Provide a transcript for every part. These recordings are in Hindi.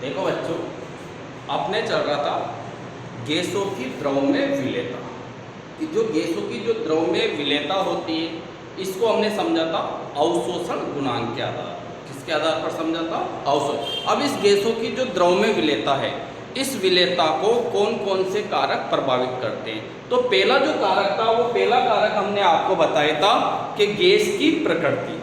देखो बच्चों, अपने चल रहा था गैसों की द्रव में विलेयता कि जो गैसों की जो द्रव में विलेयता होती है, इसको हमने समझा था अवशोषण गुणांक के आधार। किसके आधार पर समझा था? अवशोषण। अब इस गैसों की जो द्रव में विलेयता है, इस विलेयता को कौन कौन से कारक प्रभावित करते हैं? तो पहला जो कारक था, वो पहला कारक हमने आपको बताया था कि गैस की प्रकृति।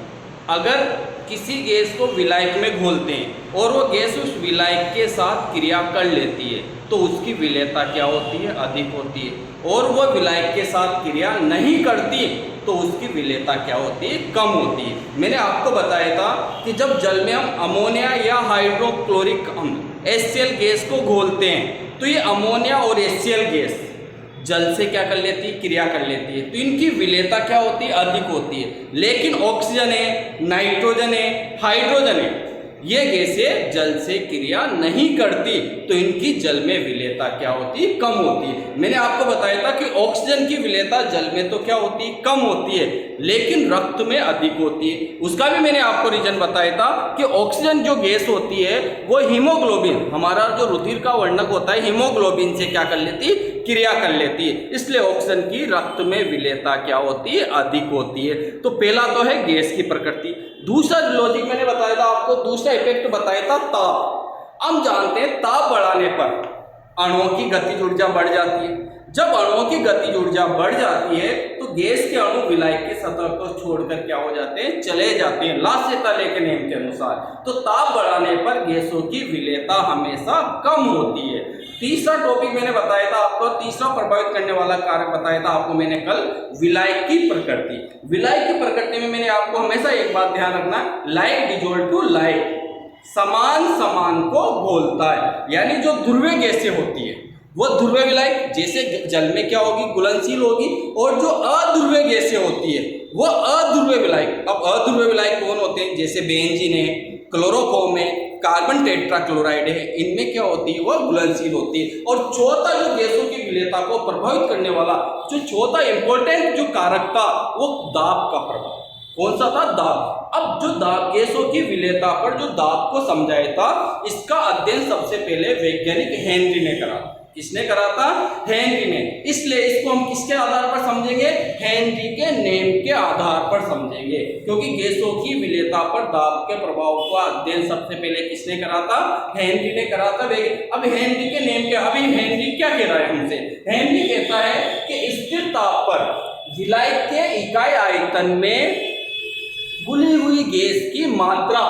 अगर किसी गैस को विलायक में घोलते हैं और वो गैस उस विलायक के साथ क्रिया कर लेती है, तो उसकी विलेयता क्या होती है? अधिक होती है। और वो विलायक के साथ क्रिया नहीं करती तो उसकी विलेयता क्या होती है? कम होती है। मैंने आपको बताया था कि जब जल में हम अमोनिया या हाइड्रोक्लोरिक अम्ल HCl गैस को घोलते हैं, तो ये अमोनिया और HCl गैस जल से क्या कर लेती है? क्रिया कर लेती है। तो इनकी विलेयता क्या होती है? अधिक होती है। लेकिन ऑक्सीजन है, नाइट्रोजन है, हाइड्रोजन है, ये गैसें जल से क्रिया नहीं करती, तो इनकी जल में विलेयता क्या होती है? कम होती है। मैंने आपको बताया था कि ऑक्सीजन की विलेयता जल में तो क्या होती है? कम होती है, लेकिन रक्त में अधिक होती है। उसका भी मैंने आपको रीजन बताया था कि ऑक्सीजन जो गैस होती है वो हीमोग्लोबिन, हमारा जो रुधिर का वर्णक होता है, हीमोग्लोबिन से क्या कर लेती है? क्रिया कर लेती है। इसलिए ऑक्सीजन की रक्त में विलेयता क्या होती है? अधिक होती है। तो पहला तो है गैस की प्रकृति। दूसरा लॉजिक मैंने बताया था आपको, दूसरा इफेक्ट बताया था ताप। हम जानते हैं ताप बढ़ाने पर अणुओं की गतिज ऊर्जा बढ़ जाती है। जब अणुओं की गतिज ऊर्जा बढ़ जाती है तो गैस के अणु विलायक की सतह को छोड़कर क्या हो जाते हैं? चले जाते हैं, लास्यता के नियम के अनुसार। तो ताप बढ़ाने पर गैसों की विलेयता हमेशा कम होती है। तीसरा टॉपिक मैंने बताया था आपको, तीसरा प्रभावित करने वाला कारक बताया था आपको मैंने कल, विलायक की प्रकृति। विलायक की प्रकृति में मैंने आपको हमेशा एक बात ध्यान रखना, लाइक डिजोल्व टू लाइक, समान समान को घोलता है। यानी जो ध्रुवीय गैसें होती है वो ध्रुवीय विलायक, जैसे जल में क्या होगी? घुलनशील होगी। और जो अध्रुवीय गैसें होती है वो अध्रुवीय विलायक। अब अध्रुवीय विलायक कौन होते हैं? जैसे बेंजीन है, क्लोरोफॉर्म है, कार्बन टेट्राक्लोराइड है, इनमें क्या होती है? वो घुलनशील होती है। और चौथा जो गैसों की विलेयता को प्रभावित करने वाला जो चौथा इंपॉर्टेंट जो कारक था, वो दाब का प्रभाव। कौन सा था? दाब। अब जो दाब, गैसों की विलेयता पर जो दाब को समझाया था, इसका अध्ययन सबसे पहले वैज्ञानिक हेनरी ने करा। किसने करा था? हेनरी ने। इसलिए इसको हम किसके आधार पर समझेंगे? हेनरी के नेम के आधार पर समझेंगे, क्योंकि गैसों की विलेयता पर दाब के प्रभाव का अध्ययन सबसे पहले किसने करा था? हेनरी ने करा था। अब हेनरी के नेम के, अभी हेनरी क्या कह रहा है हमसे? हेनरी कहता है कि स्थिर ताप पर विलायक के इकाई आयतन में घुली हुई गैस की मात्रा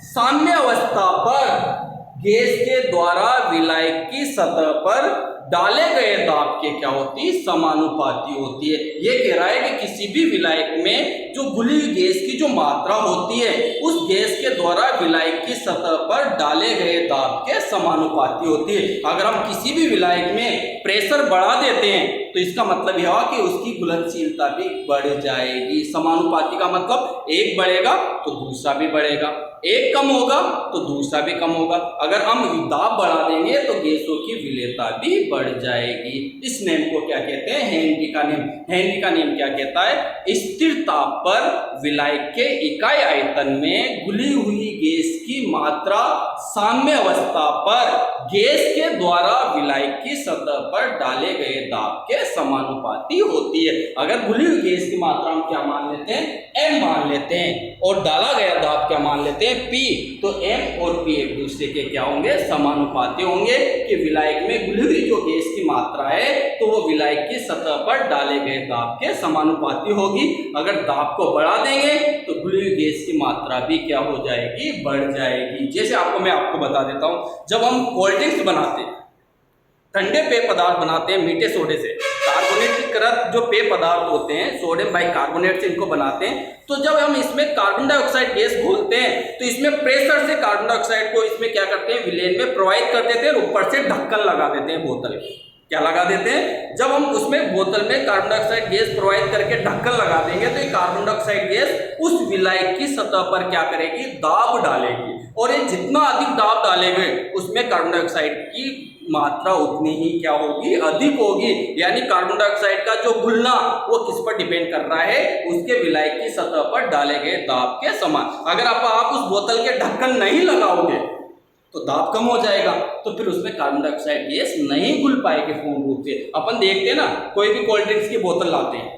साम्य अवस्था पर गैस के द्वारा विलायक की सतह पर डाले गए दाब के क्या होती है? समानुपाती होती है। ये कह रहा है कि किसी भी विलायक में जो घुली हुई गैस की जो मात्रा होती है, उस गैस के द्वारा विलायक की सतह पर डाले गए दाब के समानुपाती होती है। अगर हम किसी भी विलायक में प्रेशर बढ़ा देते हैं तो इसका मतलब यह कि उसकी घुलनशीलता भी बढ़ जाएगी। समानुपाती का मतलब एक बढ़ेगा तो दूसरा भी बढ़ेगा, एक कम होगा तो दूसरा भी कम होगा। अगर हम दाब बढ़ा देंगे तो गैसों की विलेयता भी बढ़ जाएगी। इस नेम को क्या कहते हैं? हेनरी का नेम। हेनरी का नेम क्या कहता है? स्थिर ताप पर विलायक के इकाई आयतन में घुली हुई गैस की मात्रा साम्य अवस्था पर गैस के द्वारा विलायक की सतह पर डाले गए दाब के समानुपाती होती है। अगर घुली हुई गैस की मात्रा हम क्या मान लेते हैं? m मान लेते हैं, और डाला गया दाब क्या मान लेते हैं? p। तो m और p एक दूसरे के क्या होंगे? समानुपाती होंगे। कि विलायक में घुली हुई जो गैस की मात्रा है तो वो विलायक की सतह पर डाले गए दाब के समानुपाती होगी। अगर दाब को बढ़ा देंगे तो घुली हुई गैस की मात्रा भी क्या हो जाएगी? बढ़ जाएगी। जैसे मैं आपको बता देता हूं, जब हम कोल्ड ड्रिंक्स बनाते हैं, ठंडे पेय पदार्थ बनाते हैं मीठे सोडे से, कार्बोनेटिक जो पेय पदार्थ होते हैं सोडियम बाइकार्बोनेट से इनको बनाते हैं, तो जब हम इसमें कार्बन डाइऑक्साइड गैस घोलते हैं तो इसमें प्रेशर से कार्बन डाइऑक्साइड को इसमें क्या करते हैं? विलेन में प्रोवाइड कर देते हैं और ऊपर से ढक्कन लगा देते हैं बोतल। क्या लगा देते हैं? जब हम उसमें बोतल में कार्बन डाइऑक्साइड गैस प्रोवाइड करके ढक्कन लगा देंगे तो ये कार्बन डाइऑक्साइड गैस उस विलायक की सतह पर क्या करेगी? दाब डालेगी। और ये जितना अधिक दाब डालेंगे उसमें कार्बन डाइऑक्साइड की मात्रा उतनी ही क्या होगी? अधिक होगी। यानी कार्बन डाइऑक्साइड का जो घुलना वो किस पर डिपेंड कर रहा है? उसके विलायक की सतह पर डाले गए दाब के समान। अगर आप उस बोतल के ढक्कन नहीं लगाओगे तो दाब कम हो जाएगा, तो फिर उसमें कार्बन डाइऑक्साइड गैस नहीं घुल पाएगी पूर्ण रूप से। अपन देखते हैं ना, कोई भी कोल्ड ड्रिंक्स की बोतल लाते हैं,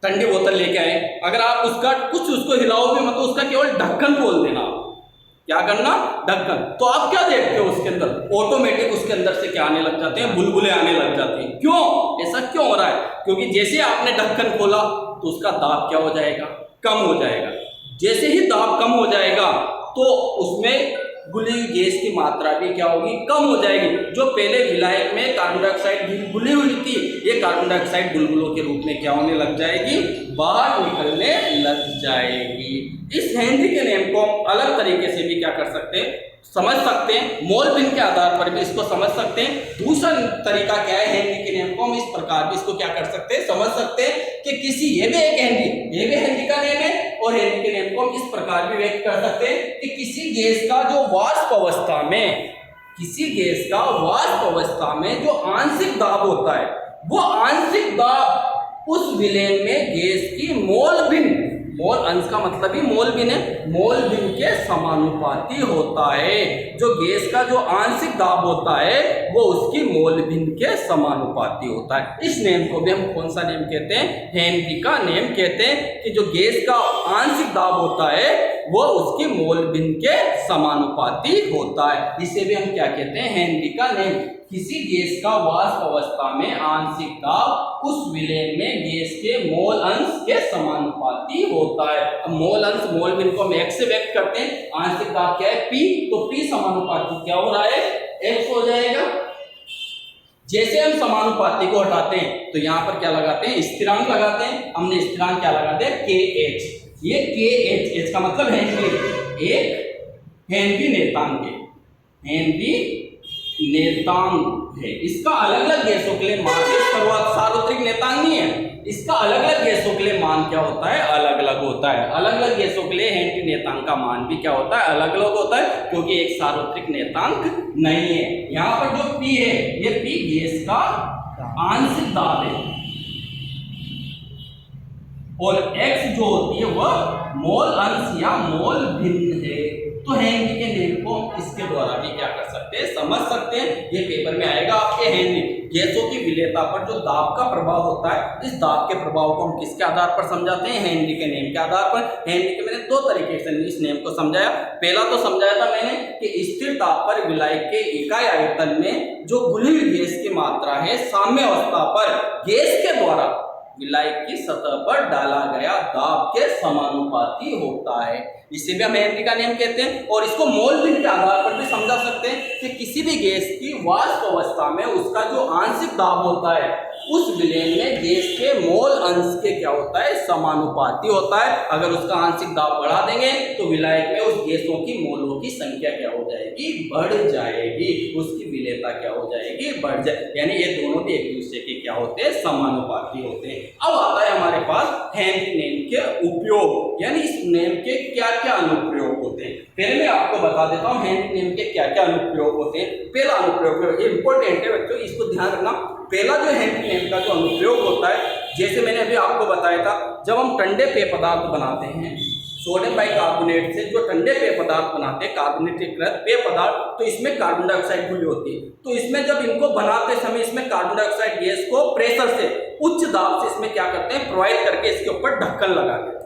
ठंडी बोतल लेके आए, अगर आप उसका कुछ उसको हिलाओ भी मत, तो उसका केवल ढक्कन खोल देना। क्या करना? ढक्कन। तो आप क्या देखते हो उसके अंदर? ऑटोमेटिक उसके अंदर से क्या आने लग जाते हैं? बुलबुले आने लग जाते हैं। क्यों? ऐसा क्यों हो रहा है? क्योंकि जैसे आपने ढक्कन खोला तो उसका दाब क्या हो जाएगा? कम हो जाएगा। जैसे ही दाब कम हो जाएगा तो उसमें घुली हुई गैस की मात्रा भी क्या होगी? कम हो जाएगी। जो पहले विलायक में कार्बन डाइऑक्साइड घुली हुई थी, ये कार्बन डाइऑक्साइड बुलबुलों के रूप में क्या होने लग जाएगी? बाहर निकलने लग जाएगी। इस हेनरी के नियम को हम अलग तरीके से भी क्या कर सकते हैं? समझ सकते हैं। मोल भिन्न के आधार पर भी इसको समझ सकते हैं। दूसरा तरीका क्या है? हेनरी के नियम को हम इस प्रकार भी इसको क्या कर सकते हैं? समझ सकते हैं कि किसी ये भी हेनरी का नियम है, और हेनरी के नियम को हम इस प्रकार भी व्यक्त कर सकते हैं कि किसी गैस का वाष्प अवस्था में जो आंशिक दाब होता है, वो आंशिक दाब उस विलयन में गैस की मोल भिन्न, मोल अंश का मतलब ही मोल भिन्न है, मोल भिन्न के समानुपाती होता है। जो गैस का जो आंशिक दाब होता है वो उसकी मोल भिन्न के समानुपाती होता है। इस नियम को भी हम कौन सा नियम कहते हैं? हेनरी का नियम कहते हैं कि जो गैस का आंशिक दाब होता है वो उसकी मोल भिन्न के समानुपाती होता है। इसे भी हम क्या कहते हैं? हेनरी का नियम। किसी गैस का वाष्प अवस्था में आंशिक दाब उस विलयन में गैस के मोल अंश के समानुपाती होता है। अब मोल अंश, मोल भिन्न को हम x से व्यक्त करते हैं। आंशिक दाब क्या है? P, तो P समानुपाती क्या हो रहा है? x हो जाएगा। जैसे हम समानुपाती को हटाते हैं तो यहाँ पर क्या लगाते हैं? स्थिरांक लगाते हैं। हमने स्थिरांक क्या लगाते हैं? KH। ये KH, H का मतलब हेनरी, एक हेनरी नेतांक है, हेनरी नेतांक है। इसका अलग अलग गैसों के लिए मान, सार्वत्रिक नेतांक नहीं है, इसका अलग अलग गैसों के लिए मान क्या होता है? अलग अलग होता है। अलग अलग गैसों के लिए हेनरी नेतांक का मान भी क्या होता है? अलग अलग होता है, क्योंकि एक सार्वत्रिक नेतांक नहीं है। यहाँ पर जो P है, ये P गैस का आंशिक दाब है, और X जो होती है वह मोल अंश या मोल भिन्न है। तो हेनरी के नियम को इसके द्वारा भी क्या कर सकते हैं? समझ सकते हैं। ये पेपर में आएगा आपके। हेनरी गैसों की विलेयता पर जो दाब का प्रभाव होता है, इस दाब के प्रभाव को हम किसके आधार पर समझाते हैं? हेनरी के नियम के आधार पर। हेनरी के मैंने दो तरीके से इस नियम को समझाया। पहला तो समझाया था मैंने कि स्थिर ताप पर विलायक के इकाई आयतन में जो घुली हुई गैस की मात्रा है, साम्य अवस्था पर गैस के द्वारा विलायक की सतह पर डाला गया दाब के समानुपाती होता है। इसे भी हम हेनरी का नियम कहते हैं। और इसको मोल भिन्न के आधार पर भी समझा सकते हैं कि किसी भी गैस की वाष्प अवस्था में उसका जो आंशिक दाब होता है, उस विलयन में गैस के मोल अंश के क्या होता है? समानुपाती होता है। अगर उसका आंशिक दाब बढ़ा देंगे तो विलायक में उस गैसों की मोलों की संख्या क्या हो जाएगी? बढ़ जाएगी। उसकी विलेयता क्या हो जाएगी? बढ़ जाए। यानी ये दोनों भी एक दूसरे के क्या होते हैं? समानुपाती होते हैं। अब आता है हमारे पास हेनरी नियम के उपयोग, यानी इस नियम के क्या क्या अनुप्रयोग होते हैं। पहले मैं आपको बता देता हूँ हेनरी नियम के क्या क्या अनुप्रयोग होते हैं। पहला अनुप्रयोग इंपॉर्टेंट है बच्चों, इसको ध्यान रखना। पहला जो हेनरी नियम का जो अनुप्रयोग होता है, जैसे मैंने अभी आपको बताया था, जब हम ठंडे पेय पदार्थ बनाते हैं, सोडियम बाइकार्बोनेट से जो ठंडे पेय पदार्थ बनाते हैं, कार्बोनेटीकृत पेय पदार्थ, तो इसमें कार्बन डाइऑक्साइड घुली होती है। तो इसमें जब इनको बनाते समय इसमें कार्बन डाइऑक्साइड गैस को प्रेशर से, उच्च दाब से इसमें क्या करते हैं? प्रोवाइड करके इसके ऊपर ढक्कन लगा देते हैं।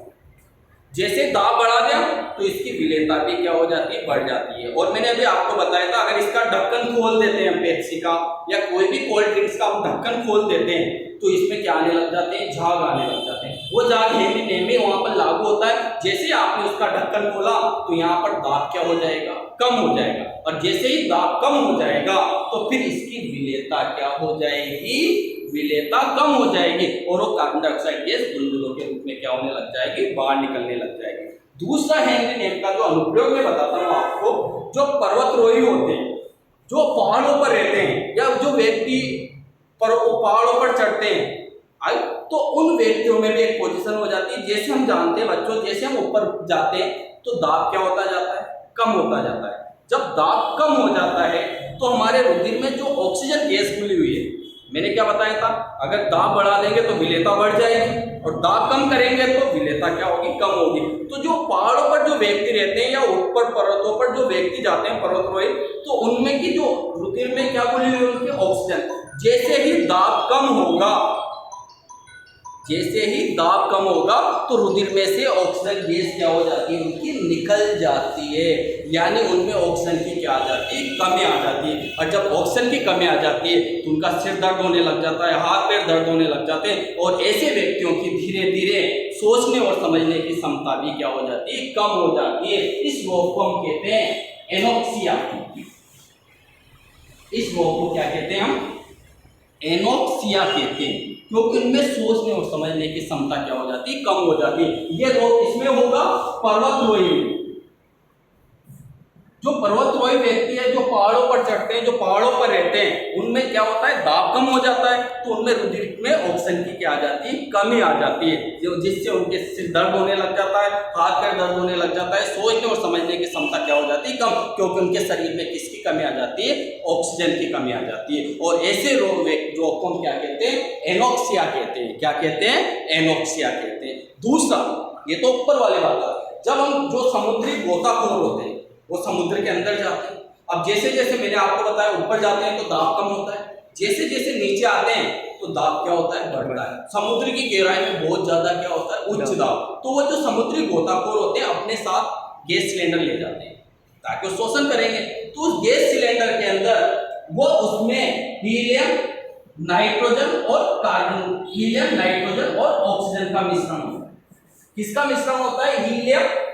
जैसे दाब बढ़ा दिया तो इसकी विलेयता भी क्या हो जाती है? बढ़ जाती है। और मैंने अभी आपको बताया था, अगर इसका ढक्कन खोल देते हैं, पेप्सी का या कोई भी कोल्ड ड्रिंक्स का हम ढक्कन खोल देते हैं, तो इसमें क्या आने लग जाते हैं? झाग आने लग जाते हैं। वो झाग हेनरी नियम में वहां पर लागू होता है। जैसे आपने उसका ढक्कन खोला तो यहाँ पर दाब क्या हो जाएगा? कम हो जाएगा। और जैसे ही दाब कम हो जाएगा तो फिर इसकी विलेयता क्या हो जाएगी? विलेयता कम हो जाएगी, और वो कार्बन डाइऑक्साइड गैस बुलबुलों के रूप में क्या होने लग जाएगी? बाहर निकलने लग जाएगी। दूसरा हेनरी नियम का जो अनुप्रयोग मैं बताता हूँ आपको, जो पर्वतरोही होते हैं, जो पहाड़ों पर रहते हैं, या जो व्यक्ति पहाड़ों पर चढ़ते हैं, तो उन व्यक्तियों में भी एक पोजीशन हो जाती है। जैसे हम जानते हैं बच्चों, जैसे हम ऊपर जाते हैं तो दाब क्या होता जाता है? कम होता जाता है। जब दाब कम हो जाता है तो हमारे रुधिर में जो ऑक्सीजन गैस घुली हुई है, मैंने क्या बताया था? अगर दाब बढ़ा देंगे तो विलेयता बढ़ जाएगी, और दाब कम करेंगे तो विलेयता क्या होगी, कम होगी। तो जो पहाड़ों पर जो व्यक्ति रहते हैं या ऊपर पर्वतों पर जो व्यक्ति जाते हैं पर्वतारोही, तो उनमें की जो रुधिर में क्या घुली हुई है, उनकी ऑक्सीजन। जैसे ही दाब कम होगा, जैसे ही दाब कम होगा तो रुधिर में से ऑक्सीजन गैस क्या हो जाती है, उनकी निकल जाती है, यानी उनमें ऑक्सीजन की क्या आ जाती है, कमी आ जाती है। और जब ऑक्सीजन की कमी आ जाती है तो उनका सिर दर्द होने लग जाता है, हाथ पैर दर्द होने लग जाते हैं, और ऐसे व्यक्तियों की धीरे धीरे सोचने और समझने की क्षमता भी क्या हो जाती है, कम हो जाती है। इस रोग को हम कहते हैं एनोक्सिया। इस रोग को क्या कहते हैं हम, एनोक्सिया कहते हैं, क्योंकि उनमें सोचने और समझने की क्षमता क्या हो जाती है, कम हो जाती है। यह रोग किसमें होगा, पर्वतारोही में। जो पर्वतारोही व्यक्ति है, जो पहाड़ों पर चढ़ते हैं, जो पहाड़ों पर रहते हैं, उनमें क्या होता है, दाब कम हो जाता है, तो उनमें रुधिर में ऑक्सीजन की क्या आ जाती है, कमी आ जाती है, जिससे उनके सिर दर्द होने लग जाता है, हाथ पैर दर्द होने लग जाता है, सोचने और समझने की क्षमता क्या हो जाती है, कम, क्योंकि उनके शरीर में किसकी कमी आ जाती है, ऑक्सीजन की कमी आ जाती है। और ऐसे रोग को हम क्या कहते हैं, एनोक्सिया कहते हैं। क्या कहते हैं, एनोक्सिया कहते हैं। दूसरा, ये तो ऊपर वाली बात है, जब हम जो समुद्री गोताखोर होते हैं वो समुद्र के अंदर जाते हैं। अब जैसे जैसे मैंने आपको बताया ऊपर जाते हैं तो दाब कम होता है, जैसे जैसे नीचे आते हैं तो दाब क्या होता है, बढ़ता है। समुद्र की गहराई में बहुत ज्यादा क्या होता है, उच्च दाब। तो वो जो समुद्री गोताखोर होते हैं अपने साथ गैस सिलेंडर ले जाते हैं ताकि वो शोषण करेंगे। तो उस गैस सिलेंडर के अंदर वो उसमें हीलियम, नाइट्रोजन और कार्बन, हीलियम, नाइट्रोजन और ऑक्सीजन का मिश्रण होता है। किसका मिश्रण होता है, हीलियम,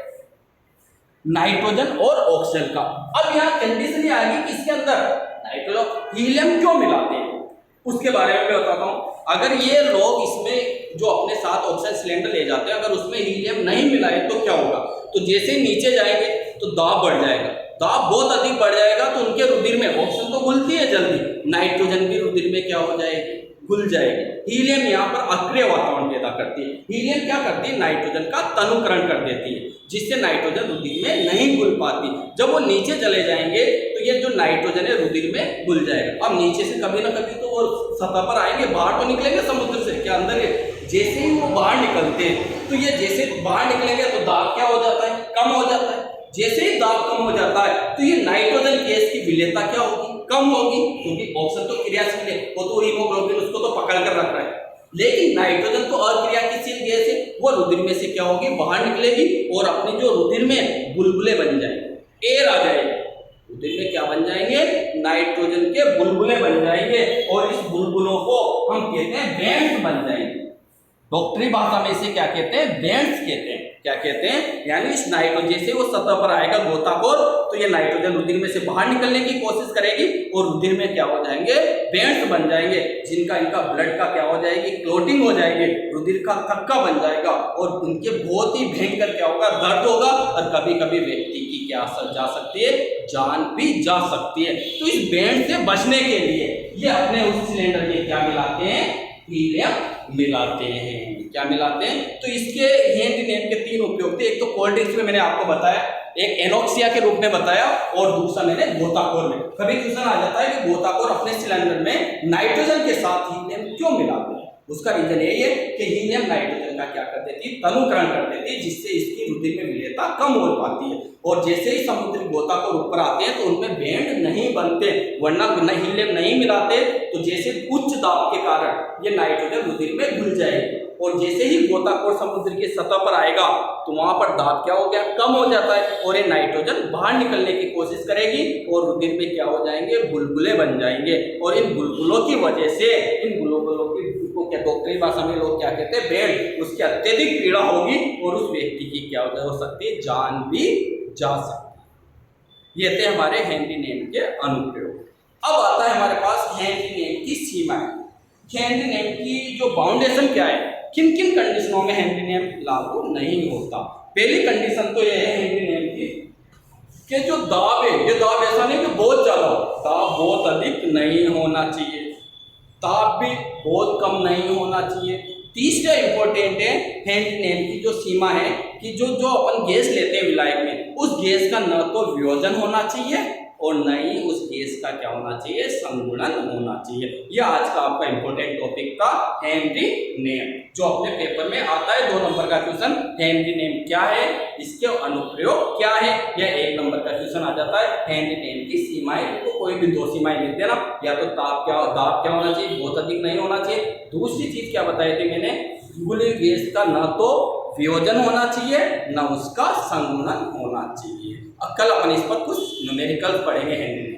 नाइट्रोजन और ऑक्सीजन का। अब यहाँ कंडीशन ये आएगी कि इसके अंदर नाइट्रोजन, हीलियम क्यों मिलाते हैं, उसके बारे में मैं बताता हूँ। अगर ये लोग इसमें जो अपने साथ ऑक्सीजन सिलेंडर ले जाते हैं, अगर उसमें हीलियम नहीं मिलाए तो क्या होगा, तो जैसे नीचे जाएंगे तो दाब बढ़ जाएगा, दाब बहुत अधिक बढ़ जाएगा, तो उनके रुधिर में ऑक्सीजन तो घुलती है जल्दी, नाइट्रोजन भी रुधिर में क्या हो जाएगी, घुल जाएगी। हीलियम यहाँ पर अक्रिय वातावरण पैदा करती है। हीलियम क्या करती है, नाइट्रोजन का तनुकरण कर देती है, जिससे नाइट्रोजन रुधिर में नहीं घुल पाती। जब वो नीचे चले जाएंगे तो ये जो नाइट्रोजन है रुधिर में घुल जाएगा। अब नीचे से कभी ना कभी तो वो सतह पर आएंगे, बाहर तो निकलेंगे समुद्र से, क्या अंदर है। जैसे ही वो बाहर निकलते हैं तो ये जैसे बाहर निकलेंगे तो दाब क्या हो जाता है, कम हो जाता है। जैसे ही दाब कम हो जाता है तो ये नाइट्रोजन गैस की विलेयता क्या होगी, कम होगी, क्योंकि ऑक्सीजन तो क्रियाशील है, वो तो हीमोग्लोबिन उसको तो पकड़ कर रख रहा है। लेकिन नाइट्रोजन तो अक्रियाशील गैस है, वो रुधिर में से क्या होगी, बाहर निकलेगी और अपने जो रुधिर में बुलबुले बन जाएंगे, एयर आ जाएगी, रुधिर में क्या बन जाएंगे, नाइट्रोजन के बुलबुले बन जाएंगे, और इस बुलबुलों को हम कहते हैं बैंड्स बन जाएंगे। डॉक्टरी भाषा में इसे क्या कहते हैं, बैंड्स कहते हैं। क्या कहते हैं, यानी इस नाइट्रोजन जैसे वो सतह पर आएगा गोताखोर, तो ये नाइट्रोजन रुधिर में से बाहर निकलने की कोशिश करेगी और रुधिर में क्या हो जाएंगे, बैंड्स बन जाएंगे, जिनका इनका ब्लड का क्या हो जाएगी, क्लोटिंग हो जाएगी, रुधिर का थक्का बन जाएगा, और उनके बहुत ही भयंकर क्या होगा, दर्द होगा, और कभी कभी व्यक्ति की क्या जा सकती है, जान भी जा सकती है। तो इस बैंड से बचने के लिए ये अपने उस सिलेंडर में क्या मिलाते हैं, हीलियम मिलाते हैं। क्या मिलाते हैं, तो इसके हैंडी नेम के तीन उपयोग थे। एक तो कोल्ड ड्रिंक्स में मैंने आपको बताया, एक एनोक्सिया के रूप में बताया, और दूसरा मैंने गोताखोर में। कभी क्वेश्चन आ जाता है कि गोताखोर अपने सिलेंडर में नाइट्रोजन के साथ हीलियम क्यों मिलाते हैं। उसका रीजन यही है कि हीलियम नाइट्रोजन का क्या कर देती है, तनुकरण कर देती है, जिससे इसकी रुधिर में विलेयता कम हो पाती है। और जैसे ही समुद्री गोताखोर ऊपर आते हैं तो उनमें बैंड नहीं बनते, वरना हीलियम नहीं मिलाते तो जैसे उच्च दाब के कारण ये नाइट्रोजन रुधिर में घुल जाएगी, और जैसे ही गोताखोर समुद्र की सतह पर आएगा तो वहां पर दाब क्या हो गया, कम हो जाता है, और ये नाइट्रोजन बाहर निकलने की कोशिश करेगी और रुधिर में क्या हो जाएंगे, बुलबुले बन जाएंगे। और इन बुलबुलों की वजह से, इन बुलबुलों की को क्या डॉक्टरी भाषा में लोग क्या कहते हैं, बैंड, उसकी अत्यधिक पीड़ा होगी और उस व्यक्ति की क्या हो सकती है, जान भी जा सकती है। ये थे हमारे हैंडी नेम के अनुप्रयोग। अब आता है हमारे पास हैंडी नेम की सीमाएं। हैंडी नेम की जो बाउंडेशन क्या है, किन किन कंडीशनों में हैंडी नेम लागू नहीं होता। पहली कंडीशन तो यह है हैंडी नेम की कि जो दाब है, ये दाब ऐसा नहीं कि बहुत ज्यादा हो, दाब बहुत अधिक नहीं होना चाहिए, दाब भी बहुत कम नहीं होना चाहिए। तीसरा इंपॉर्टेंट है हैंडी नेम की जो सीमा है कि जो अपन गैस लेते हैं विलायक में, उस गैस का न तो वियोजन होना चाहिए और न ही उस गैस का क्या होना चाहिए, संगुणन होना चाहिए। यह आज का आपका इंपॉर्टेंट टॉपिक था, हेनरी नेम, जो अपने पेपर में आता है 2 नंबर का क्वेश्चन। हेनरी नेम क्या है, इसके अनुप्रयोग क्या है, यह 1 नंबर का क्वेश्चन आ जाता है। हेनरी नेम की सीमाएं, तो कोई भी 2 सीमाएं लिख देना, या तो दाब क्या होना चाहिए, बहुत अधिक नहीं होना चाहिए। दूसरी चीज क्या बताई थी मैंने, बुलबुली गैस का न तो वियोजन होना चाहिए न उसका संगुणन होना चाहिए। कल अपन इस पर कुछ न्यूमेरिकल पढ़ेंगे हेनरी